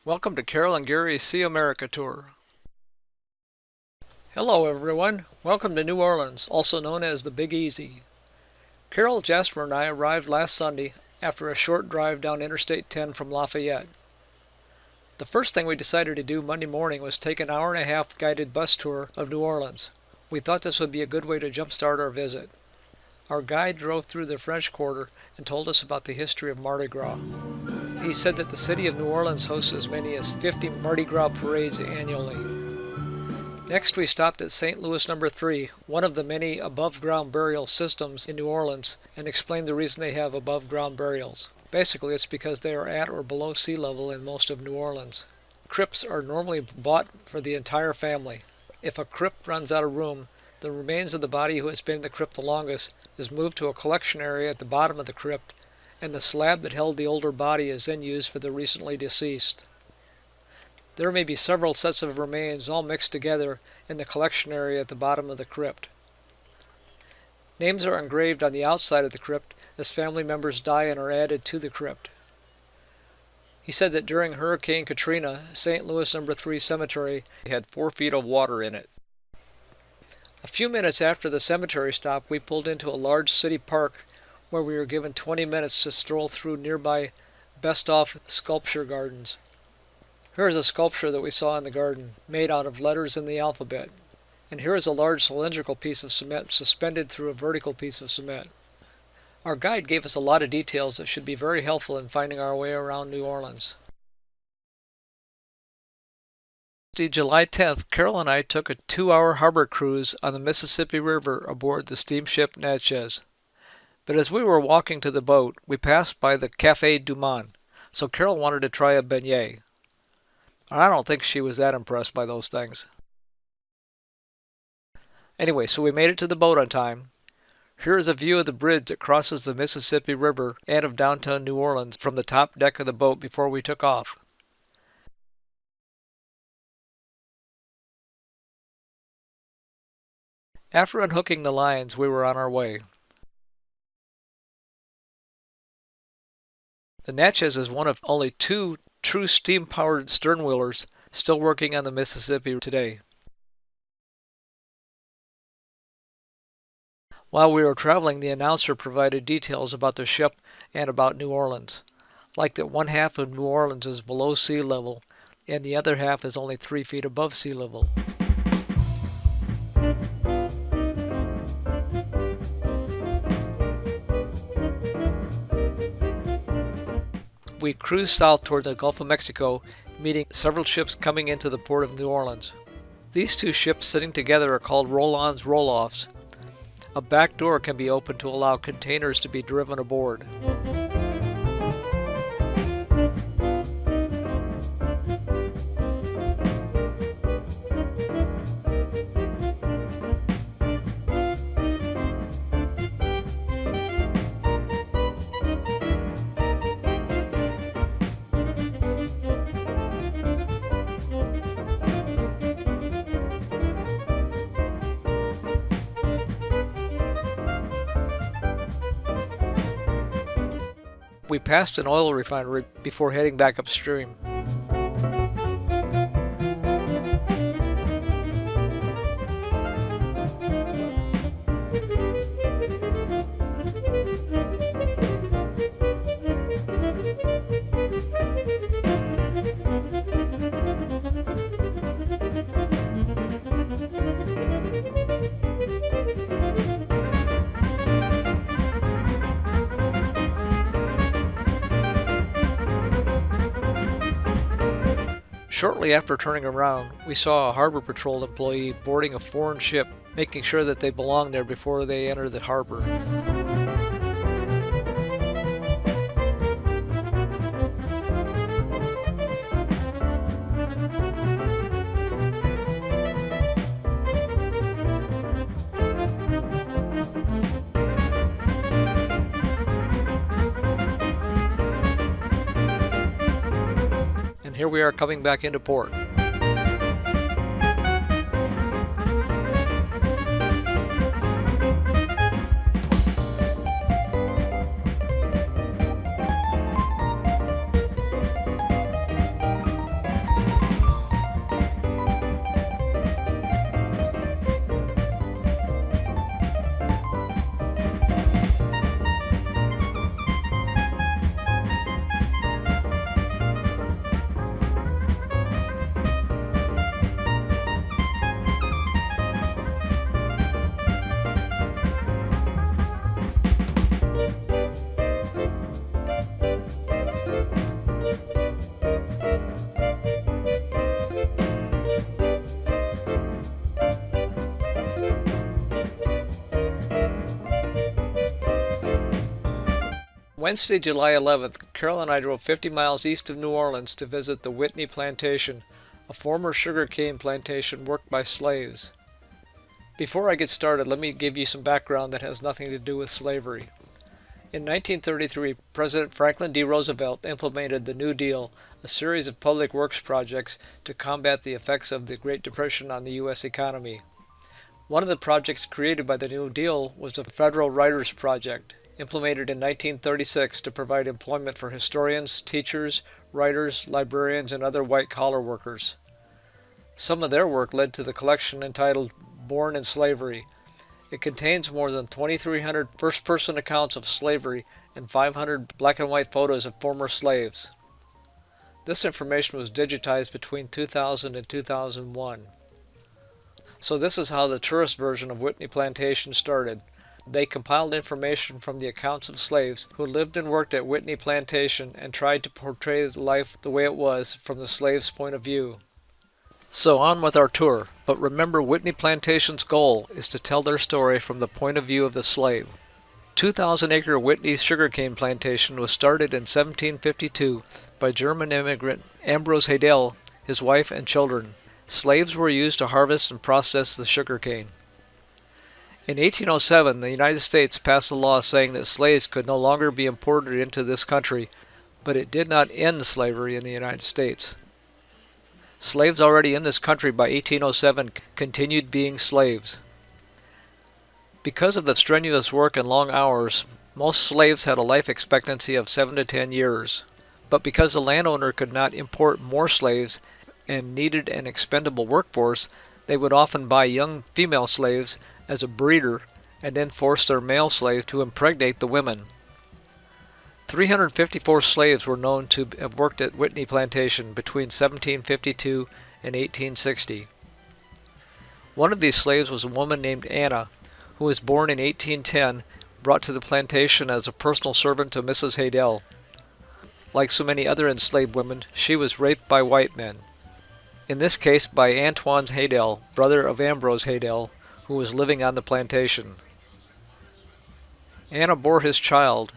Welcome to Carol and Gary's See America Tour. Hello everyone, welcome to New Orleans, also known as the Big Easy. Carol, Jasper, and I arrived last Sunday after a short drive down Interstate 10 from Lafayette. The first thing we decided to do Monday morning was take an hour-and-a-half guided bus tour of New Orleans. We thought this would be a good way to jumpstart our visit. Our guide drove through the French Quarter and told us about the history of Mardi Gras. He said that the city of New Orleans hosts as many as 50 Mardi Gras parades annually. Next, we stopped at St. Louis No. 3, one of the many above-ground burial systems in New Orleans, and explained the reason they have above-ground burials. Basically, it's because they are at or below sea level in most of New Orleans. Crypts are normally bought for the entire family. If a crypt runs out of room, the remains of the body who has been in the crypt the longest is moved to a collection area at the bottom of the crypt, and the slab that held the older body is then used for the recently deceased. There may be several sets of remains all mixed together in the collection area at the bottom of the crypt. Names are engraved on the outside of the crypt as family members die and are added to the crypt. He said that during Hurricane Katrina, St. Louis No. 3 cemetery had 4 feet of water in it. A few minutes after the cemetery stop, we pulled into a large city park where we were given 20 minutes to stroll through nearby best-off sculpture gardens. Here is a sculpture that we saw in the garden, made out of letters in the alphabet. And here is a large cylindrical piece of cement suspended through a vertical piece of cement. Our guide gave us a lot of details that should be very helpful in finding our way around New Orleans. July 10th, Carol and I took a 2-hour harbor cruise on the Mississippi River aboard the steamship Natchez. But as we were walking to the boat, we passed by the Café du Monde, so Carol wanted to try a beignet. I don't think she was that impressed by those things. Anyway, so we made it to the boat on time. Here is a view of the bridge that crosses the Mississippi River and of downtown New Orleans from the top deck of the boat before we took off. After unhooking the lines, we were on our way. The Natchez is one of only 2 true steam-powered sternwheelers still working on the Mississippi today. While we were traveling, the announcer provided details about the ship and about New Orleans, like that one half of New Orleans is below sea level and the other half is only 3 feet above sea level. We cruised south towards the Gulf of Mexico, meeting several ships coming into the port of New Orleans. These 2 ships sitting together are called roll-ons roll-offs. A back door can be opened to allow containers to be driven aboard. We passed an oil refinery before heading back upstream. Shortly after turning around, we saw a harbor patrol employee boarding a foreign ship, making sure that they belonged there before they entered the harbor. And here we are coming back into port. Wednesday, July 11th, Carol and I drove 50 miles east of New Orleans to visit the Whitney Plantation, a former sugarcane plantation worked by slaves. Before I get started, let me give you some background that has nothing to do with slavery. In 1933, President Franklin D. Roosevelt implemented the New Deal, a series of public works projects to combat the effects of the Great Depression on the U.S. economy. One of the projects created by the New Deal was the Federal Writers Project, implemented in 1936 to provide employment for historians, teachers, writers, librarians, and other white-collar workers. Some of their work led to the collection entitled Born in Slavery. It contains more than 2,300 first-person accounts of slavery and 500 black and white photos of former slaves. This information was digitized between 2000 and 2001. So this is how the tourist version of Whitney Plantation started. They compiled information from the accounts of slaves who lived and worked at Whitney Plantation and tried to portray life the way it was from the slaves' point of view. So on with our tour, but remember Whitney Plantation's goal is to tell their story from the point of view of the slave. 2,000-acre Whitney sugarcane plantation was started in 1752 by German immigrant Ambrose Haydel, his wife, and children. Slaves were used to harvest and process the sugarcane. In 1807, the United States passed a law saying that slaves could no longer be imported into this country, but it did not end slavery in the United States. Slaves already in this country by 1807 continued being slaves. Because of the strenuous work and long hours, most slaves had a life expectancy of 7 to 10 years. But because the landowner could not import more slaves and needed an expendable workforce, they would often buy young female slaves as a breeder and then force their male slave to impregnate the women. 354 slaves were known to have worked at Whitney Plantation between 1752 and 1860. One of these slaves was a woman named Anna, who was born in 1810, brought to the plantation as a personal servant to Mrs. Haydel. Like so many other enslaved women, she was raped by white men. In this case by Antoine Haydel, brother of Ambrose Haydel, who was living on the plantation. Anna bore his child,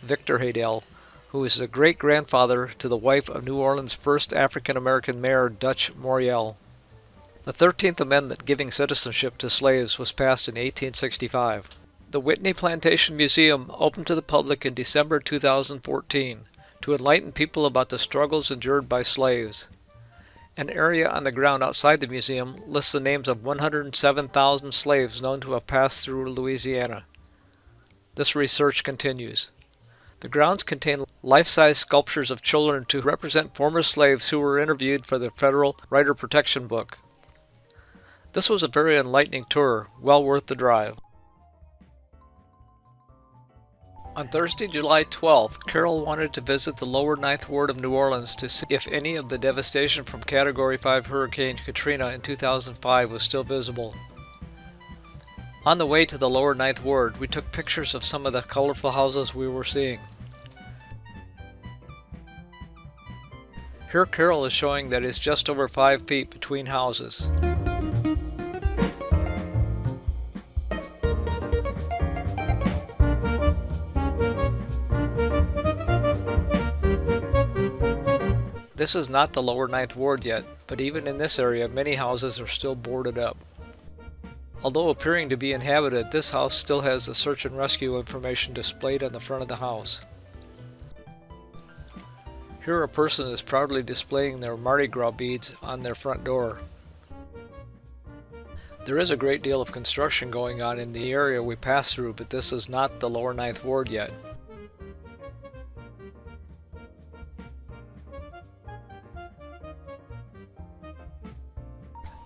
Victor Haydel, who is the great-grandfather to the wife of New Orleans' first African-American mayor, Dutch Moriel. The 13th Amendment giving citizenship to slaves was passed in 1865. The Whitney Plantation Museum opened to the public in December 2014 to enlighten people about the struggles endured by slaves. An area on the ground outside the museum lists the names of 107,000 slaves known to have passed through Louisiana. This research continues. The grounds contain life-size sculptures of children to represent former slaves who were interviewed for the Federal Writer Protection Book. This was a very enlightening tour, well worth the drive. On Thursday, July 12th, Carol wanted to visit the lower Ninth Ward of New Orleans to see if any of the devastation from Category 5 Hurricane Katrina in 2005 was still visible. On the way to the lower Ninth Ward, we took pictures of some of the colorful houses we were seeing. Here Carol is showing that it's just over 5 feet between houses. This is not the lower Ninth Ward yet, but even in this area many houses are still boarded up. Although appearing to be inhabited, this house still has the search and rescue information displayed on the front of the house. Here a person is proudly displaying their Mardi Gras beads on their front door. There is a great deal of construction going on in the area we passed through, but this is not the lower Ninth Ward yet.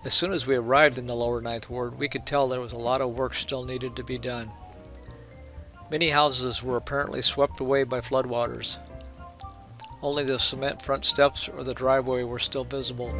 As soon as we arrived in the lower Ninth Ward, we could tell there was a lot of work still needed to be done. Many houses were apparently swept away by floodwaters. Only the cement front steps or the driveway were still visible.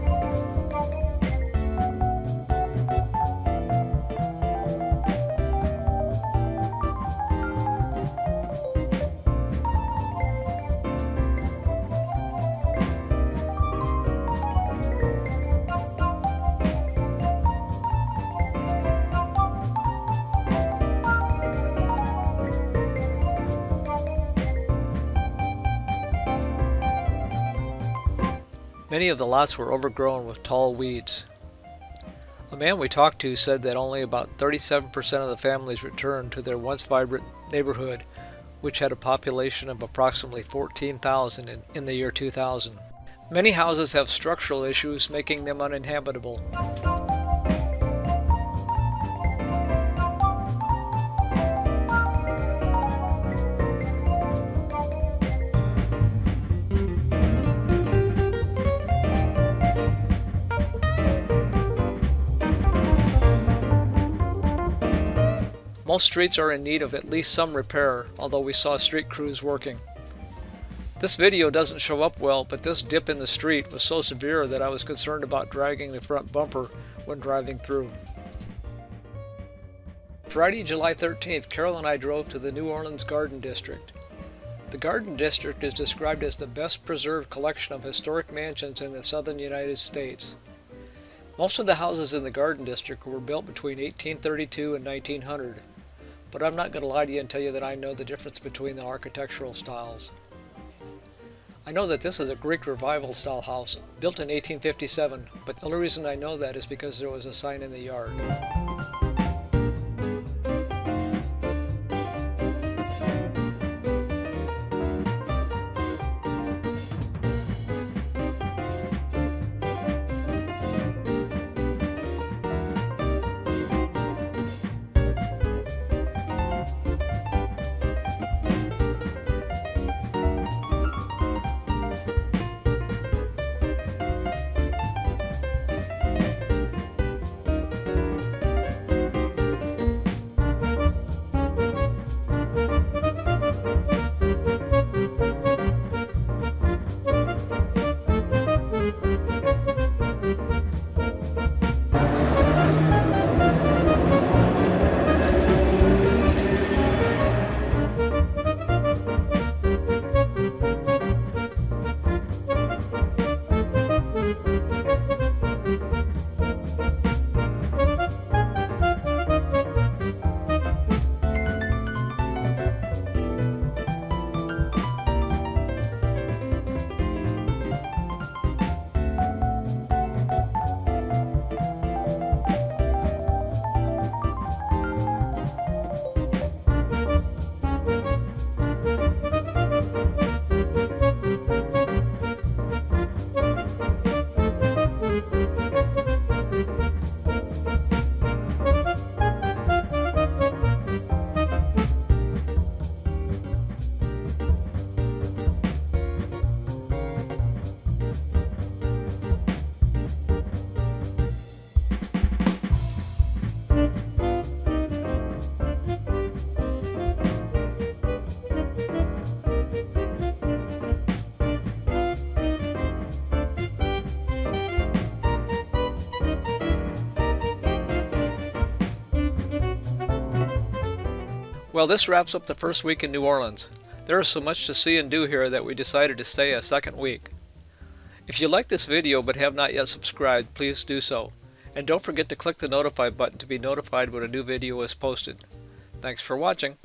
Many of the lots were overgrown with tall weeds. A man we talked to said that only about 37% of the families returned to their once vibrant neighborhood, which had a population of approximately 14,000 in the year 2000. Many houses have structural issues making them uninhabitable. Most streets are in need of at least some repair, although we saw street crews working. This video doesn't show up well, but this dip in the street was so severe that I was concerned about dragging the front bumper when driving through. Friday, July 13th, Carol and I drove to the New Orleans Garden District. The Garden District is described as the best preserved collection of historic mansions in the southern United States. Most of the houses in the Garden District were built between 1832 and 1900, but I'm not going to lie to you and tell you that I know the difference between the architectural styles. I know that this is a Greek Revival style house, built in 1857, but the only reason I know that is because there was a sign in the yard. Well, this wraps up the first week in New Orleans. There is so much to see and do here that we decided to stay a second week. If you like this video but have not yet subscribed, please do so. And don't forget to click the notify button to be notified when a new video is posted. Thanks for watching.